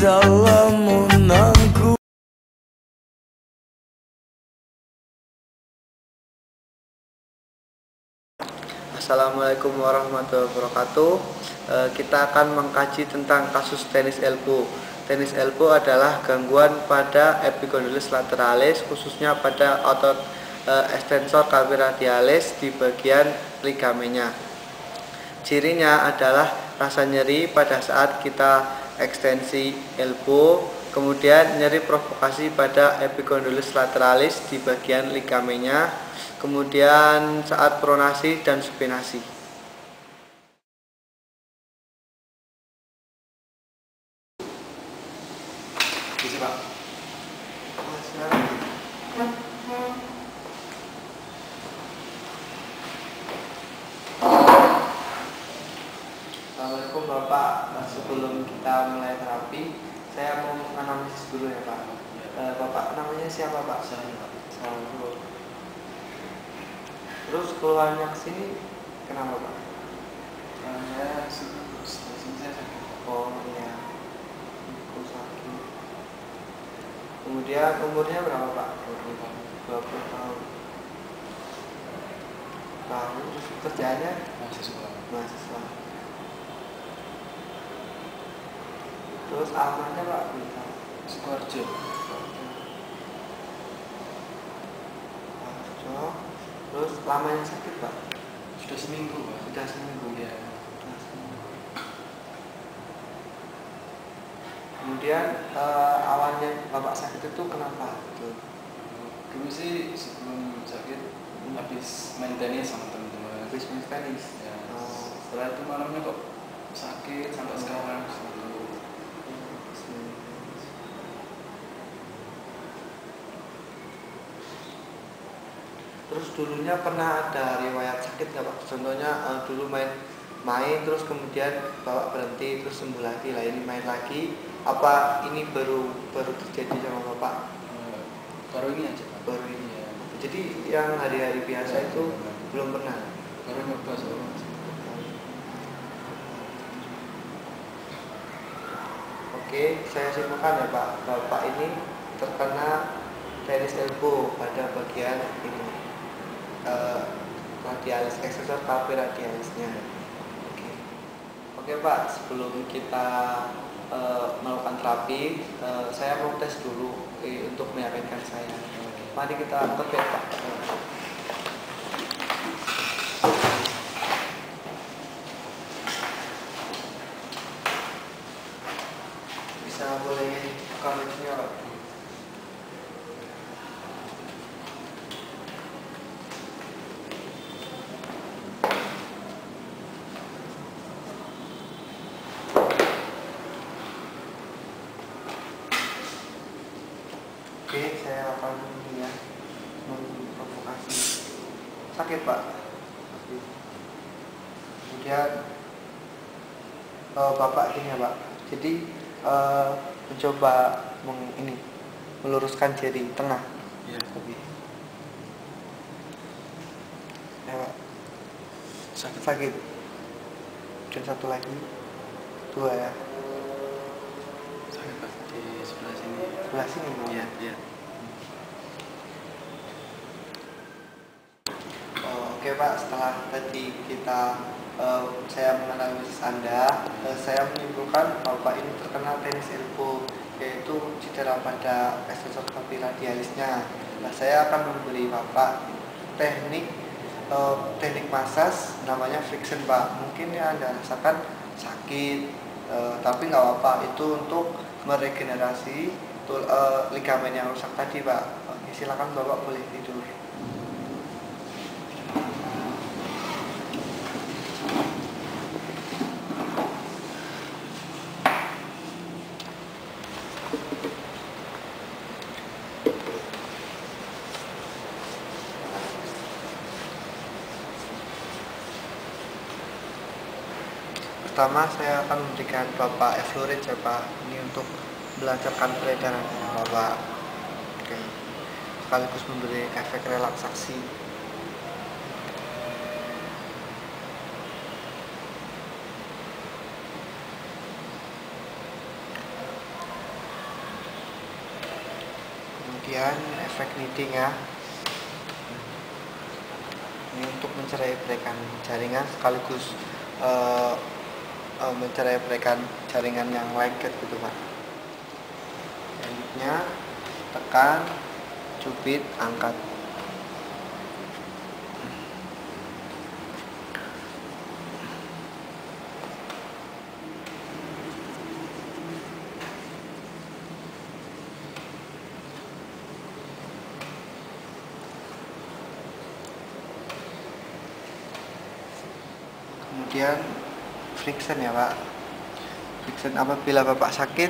lamunanku. Assalamualaikum warahmatullahi wabarakatuh. Kita akan mengkaji tentang kasus tenis elbow. Tenis elbow adalah gangguan pada epicondylis lateralis, khususnya pada otot extensor carpi radialis di bagian ligamennya. Cirinya adalah rasa nyeri pada saat kita ekstensi elbow, kemudian nyeri provokasi pada epicondylis lateralis di bagian ligamennya, kemudian saat pronasi dan supinasi. Bisa, Pak. Assalamualaikum Bapak. Sebelum kita mulai terapi, saya mau analisis dulu ya Pak. Bapak namanya siapa Pak? Saya, Pak. Sahrul. Terus keluarnya ke sini kenapa Pak? Saya sini saya sakit. Oh iya, aku sakit. Kemudian umurnya berapa Pak? 20 tahun. 20 tahun. Lalu terus kerjaannya Mahasiswa. mahasiswa. Terus alamatnya Pak? Bisa. Sukoharjo. Terus lamanya sakit Pak? Sudah seminggu, Pak. Sudah seminggu. Ya. Kemudian awalnya Bapak sakit itu kenapa? Dulu sih sebelum sakit habis main tenis sama teman-teman. Habis main tenis. Ya. Setelah itu malamnya kok sakit sampai sekarang. Terus dulunya pernah ada riwayat sakit nggak Pak? Contohnya dulu main terus kemudian Bapak berhenti terus sembuh lagi, lah ini main lagi. Apa ini baru terjadi sama Bapak? Baru ini aja, Pak. Baru ini. Ya. Jadi yang hari-hari biasa itu belum pernah. Baru nyoba soalnya. Oke, saya simpulkan ya Pak. Bapak ini terkena tenis elbow pada bagian ini, radialis, extensor carpi radialisnya. Oke Pak, sebelum kita melakukan terapi, saya mau tes dulu untuk meyakinkan saya. Mari kita terkait Pak. Bisa boleh buka mic-nya Pak. Oke, saya akan memprovokasi. Sakit Pak. Kemudian Bapak ini ya Pak. Jadi mencoba meluruskan jari tengah. Ya. Ya Pak. Sakit. Dan satu lagi, 2 ya. Sakit, Pak, di sebelah sini. Sebelah sini Pak. Iya, iya. Oke Pak, setelah tadi saya menganalisis Anda, saya menyimpulkan Bapak ini terkena tenis elbow, yaitu cedera pada extensor carpi radialisnya. Nah, saya akan memberi Bapak teknik massage namanya friction Pak. Mungkin ya Anda rasakan sakit, tapi nggak apa-apa, itu untuk meregenerasi ligamen yang rusak tadi Pak. Oke, silakan Bapak boleh tidur. Pertama saya akan memberikan Bapak Eflurid ya Pak, ini untuk melancarkan peredaran Bapak. Oke. Sekaligus memberi efek relaksasi. Kemudian efek kneading ya, ini untuk mencerai-beraikan jaringan sekaligus mencerai-beraikan jaringan yang lengket gitu Pak. Tekniknya tekan, cubit, angkat. Kemudian friction ya Pak. Friction apabila Bapak sakit,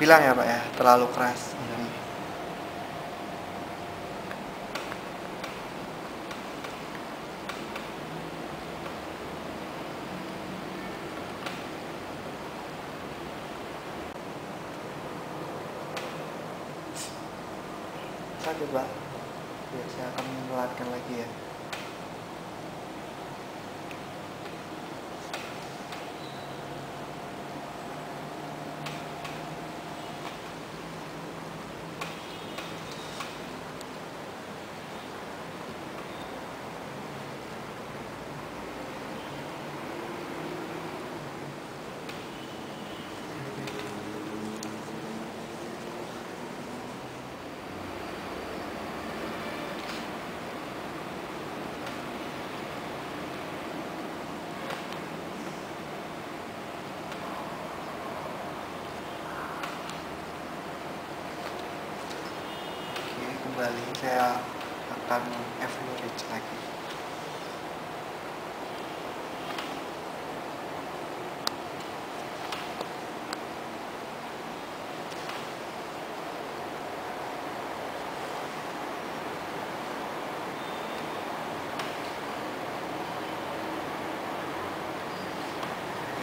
bilang ya Pak ya, terlalu keras. Sakit Pak. Ya, saya akan melatihkan lagi ya. Kembali saya akan average lagi.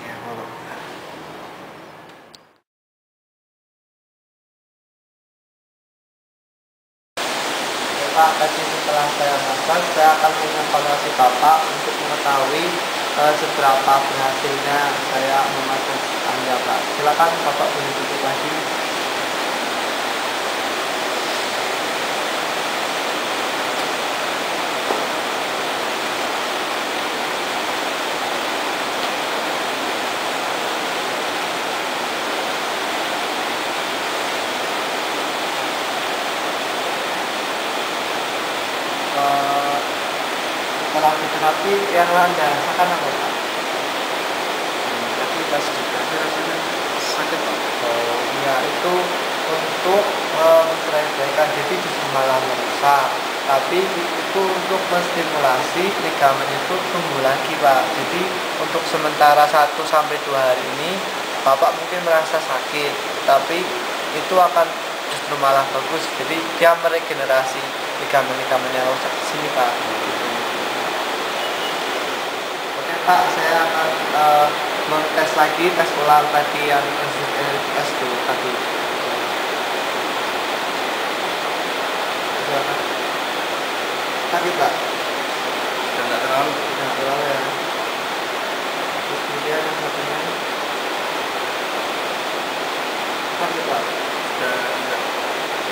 Ya, Bapak. Pak, tadi setelah saya masak, saya akan mengevaluasi Bapak untuk mengetahui seberapa berhasilnya saya memasak Anda Pak. Silakan Bapak boleh tutup lagi. Setelah diterapi yang Anda rasakan apa Pak? Tapi pas dikasih rasanya sakit Pak. Oh iya, itu untuk mencerai-beraikan, jadi justru malah merusak. Tapi itu untuk menstimulasi ligamen itu tumbuh lagi Pak. Jadi untuk sementara 1-2 hari ini Bapak mungkin merasa sakit, tapi itu akan justru malah bagus. Jadi dia meregenerasi ligamen-ligamen yang rusak di sini Pak. Oke Pak, saya akan mengtes lagi, tes ulang tadi yang S dulu tadi. Sakit Pak? Sudah nggak terlalu. Tidak terlalu ya. Terus kemudian yang satunya sakit Pak? Sudah enggak.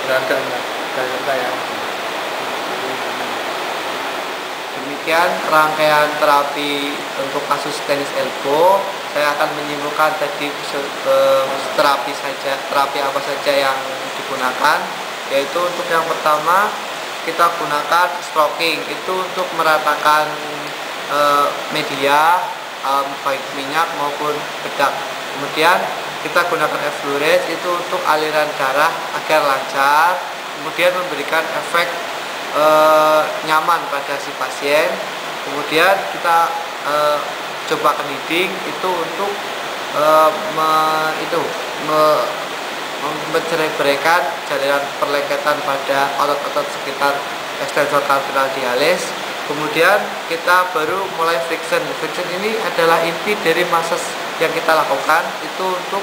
Beragam enggak. Enggak ya. Demikian rangkaian terapi untuk kasus tenis elbow. Saya akan menyimpulkan tadi terapi apa saja yang digunakan, yaitu untuk yang pertama kita gunakan stroking, itu untuk meratakan media baik minyak maupun bedak. Kemudian kita gunakan effluoride itu untuk aliran darah agar lancar, kemudian memberikan efek nyaman pada si pasien. Kemudian kita coba kneading itu untuk mencerai-beraikan jaringan perlengketan pada otot-otot sekitar extensor carpi radialis. Kemudian kita baru mulai friction. Friction ini adalah inti dari massage yang kita lakukan, itu untuk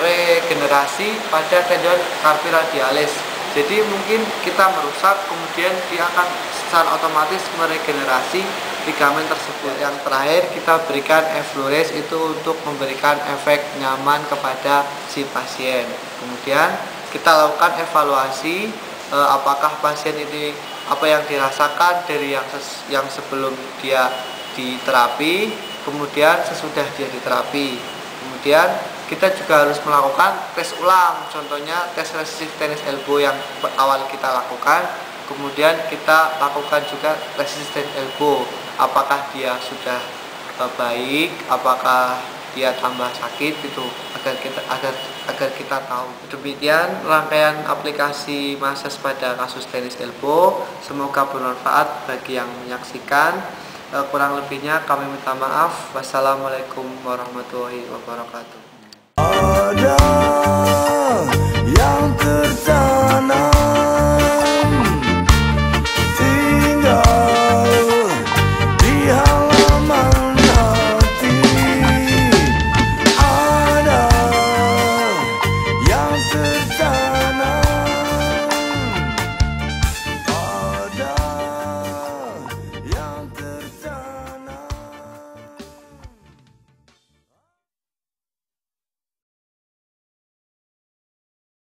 meregenerasi pada tendon carpi radialis. Jadi mungkin kita merusak, kemudian dia akan secara otomatis meregenerasi ligamen tersebut. Yang terakhir kita berikan Efflores itu untuk memberikan efek nyaman kepada si pasien. Kemudian kita lakukan evaluasi apakah pasien ini apa yang dirasakan dari yang sebelum dia diterapi, kemudian sesudah dia diterapi. Kemudian kita juga harus melakukan tes ulang, contohnya tes resistive tennis elbow yang awal kita lakukan, kemudian kita lakukan juga resistive elbow, apakah dia sudah baik, apakah dia tambah sakit gitu, agar kita tahu. Demikian rangkaian aplikasi massage pada kasus tenis elbow, semoga bermanfaat bagi yang menyaksikan. Kurang lebihnya kami minta maaf. Wassalamualaikum warahmatullahi wabarakatuh.